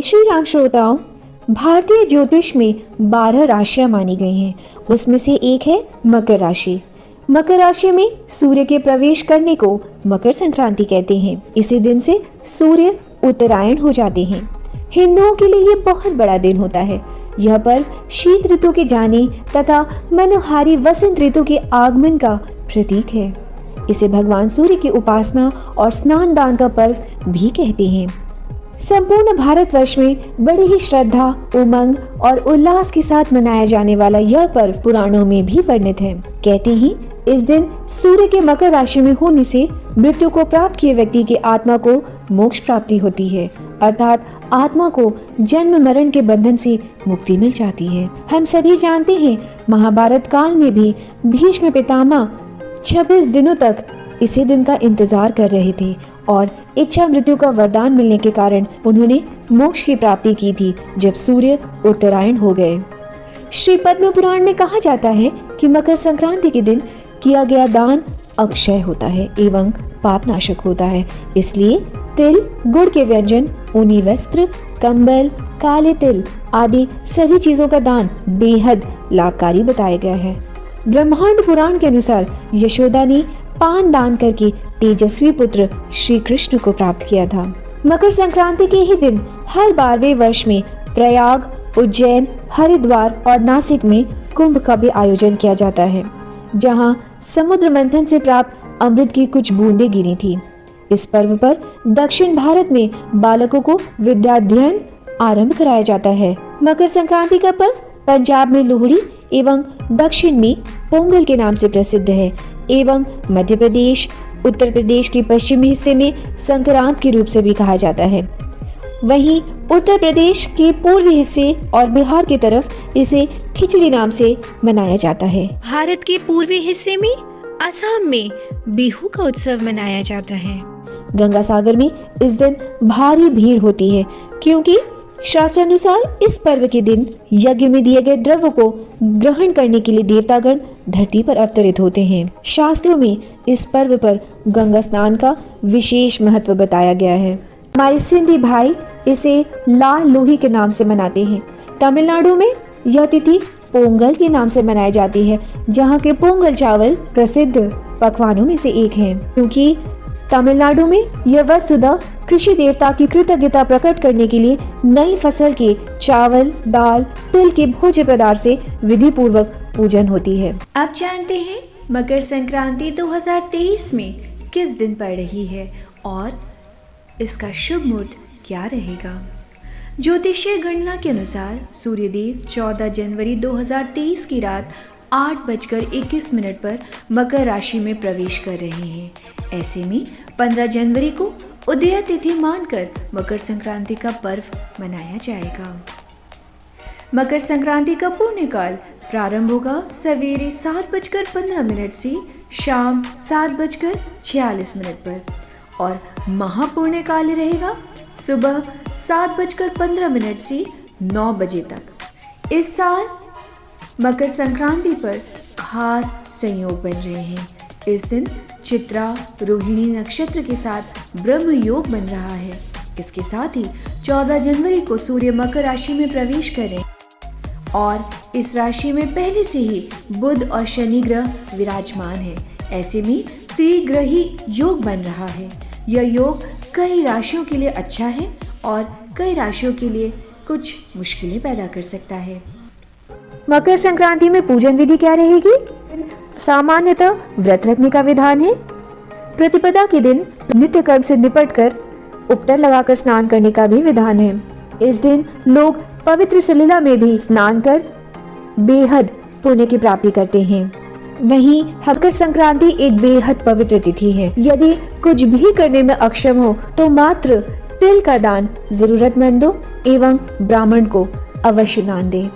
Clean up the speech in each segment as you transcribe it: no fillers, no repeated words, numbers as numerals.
श्री राम श्रोताओं, भारतीय ज्योतिष में 12 राशियां मानी गई हैं। उसमें से एक है मकर राशि। मकर राशि में सूर्य के प्रवेश करने को मकर संक्रांति कहते हैं। इसी दिन से सूर्य उत्तरायण हो जाते हैं। हिंदुओं के लिए ये बहुत बड़ा दिन होता है। यह पर्व शीत ऋतु के जाने तथा मनोहारी वसंत ऋतु के आगमन का प्रतीक है। इसे भगवान सूर्य की उपासना और स्नान दान का पर्व भी कहते हैं। संपूर्ण भारतवर्ष में बड़ी ही श्रद्धा, उमंग और उल्लास के साथ मनाया जाने वाला यह पर्व पुराणों में भी वर्णित है। कहते हैं इस दिन सूर्य के मकर राशि में होने से मृत्यु को प्राप्त किए व्यक्ति की आत्मा को मोक्ष प्राप्ति होती है, अर्थात आत्मा को जन्म मरण के बंधन से मुक्ति मिल जाती है। हम सभी जानते हैं महाभारत काल में भी भीष्म पितामह 26 दिनों तक इसी दिन का इंतजार कर रहे थे और इच्छा मृत्यु का वरदान मिलने के कारण उन्होंने मोक्ष की प्राप्ति की थी जब सूर्य उत्तरायण हो गए। श्री पद्म पुराण में कहा जाता है कि मकर संक्रांति के दिन किया गया दान अक्षय होता है एवं पाप नाशक होता है। इसलिए तिल, गुड़ के व्यंजन, ऊनी वस्त्र, कंबल, काले तिल आदि सभी चीजों का दान बेहद लाभकारी बताया गया है। ब्रह्मांड पुराण के अनुसार यशोदा ने पान दान करके तेजस्वी पुत्र श्री कृष्ण को प्राप्त किया था। मकर संक्रांति के ही दिन हर 12वें वर्ष में प्रयाग, उज्जैन, हरिद्वार और नासिक में कुंभ का भी आयोजन किया जाता है, जहां समुद्र मंथन से प्राप्त अमृत की कुछ बूंदें गिरी थी। इस पर्व पर दक्षिण भारत में बालकों को विद्याध्ययन आरंभ कराया जाता है। मकर संक्रांति का पर्व पंजाब में लोहड़ी एवं दक्षिण में पोंगल के नाम से प्रसिद्ध है एवं मध्य प्रदेश, उत्तर प्रदेश के पश्चिमी हिस्से में संक्रांत के रूप से भी कहा जाता है। वहीं उत्तर प्रदेश के पूर्वी हिस्से और बिहार की तरफ इसे खिचड़ी नाम से मनाया जाता है। भारत के पूर्वी हिस्से में असम में बिहू का उत्सव मनाया जाता है। गंगा सागर में इस दिन भारी भीड़ होती है क्योंकि शास्त्रानुसार इस पर्व के दिन यज्ञ में दिए गए द्रव्य को ग्रहण करने के लिए देवतागण धरती पर अवतरित होते हैं। शास्त्रों में इस पर्व पर गंगा स्नान का विशेष महत्व बताया गया है। हमारे सिंधी भाई इसे लाल लोही के नाम से मनाते हैं। तमिलनाडु में यह तिथि पोंगल के नाम से मनाई जाती है, जहाँ के पोंगल चावल प्रसिद्ध पकवानों में से एक है, क्योंकि तमिलनाडु में यह वस्तुतः कृषि देवता की कृतज्ञता प्रकट करने के लिए नई फसल के चावल, दाल, तिल के भोज्य पदार्थ से विधि पूर्वक पूजन होती है। अब जानते हैं मकर संक्रांति 2023 में किस दिन पड़ रही है और इसका शुभ मुहूर्त क्या रहेगा। ज्योतिषीय गणना के अनुसार सूर्यदेव 14 जनवरी 2023 की रात 8:21 पर मकर राशि में प्रवेश कर रहे हैं। ऐसे में 15 जनवरी को उदय तिथि मानकर मकर संक्रांति का पर्व मनाया जाएगा। मकर संक्रांति का पुण्य काल प्रारंभ होगा सवेरे 7:15 से शाम 7:46 पर और महापुण्य काल रहेगा सुबह 7:15 से 9 बजे तक। इस साल मकर संक्रांति पर खास संयोग बन रहे हैं। इस दिन चित्रा रोहिणी नक्षत्र के साथ ब्रह्म योग बन रहा है। इसके साथ ही 14 जनवरी को सूर्य मकर राशि में प्रवेश करें और इस राशि में पहले से ही बुध और शनि ग्रह विराजमान है। ऐसे में त्रिग्रही योग बन रहा है। यह योग कई राशियों के लिए अच्छा है और कई राशियों के लिए कुछ मुश्किलें पैदा कर सकता है। मकर संक्रांति में पूजन विधि क्या रहेगी? सामान्यतः व्रत रखने का विधान है। प्रतिपदा के दिन नित्य कर्म से निपटकर उपटर लगाकर स्नान करने का भी विधान है। इस दिन लोग पवित्र सलिला में भी स्नान कर बेहद पुण्य की प्राप्ति करते हैं। वहीं मकर संक्रांति एक बेहद पवित्र तिथि है। यदि कुछ भी करने में अक्षम हो तो मात्र तिल का दान जरूरतमंदों एवं ब्राह्मण को अवश्य दान दें।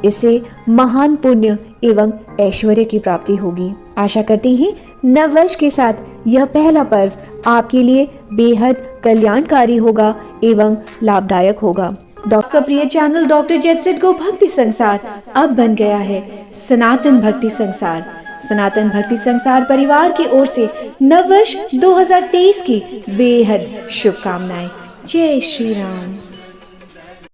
इससे महान पुण्य एवं ऐश्वर्य की प्राप्ति होगी। आशा करती हैं नव वर्ष के साथ यह पहला पर्व आपके लिए बेहद कल्याणकारी होगा एवं लाभदायक होगा। आपका प्रिय चैनल डॉक्टर जेडसेट गो भक्ति संसार अब बन गया है सनातन भक्ति संसार। सनातन भक्ति संसार परिवार की ओर से नव वर्ष 2023 की बेहद शुभकामनाएं। जय श्री राम।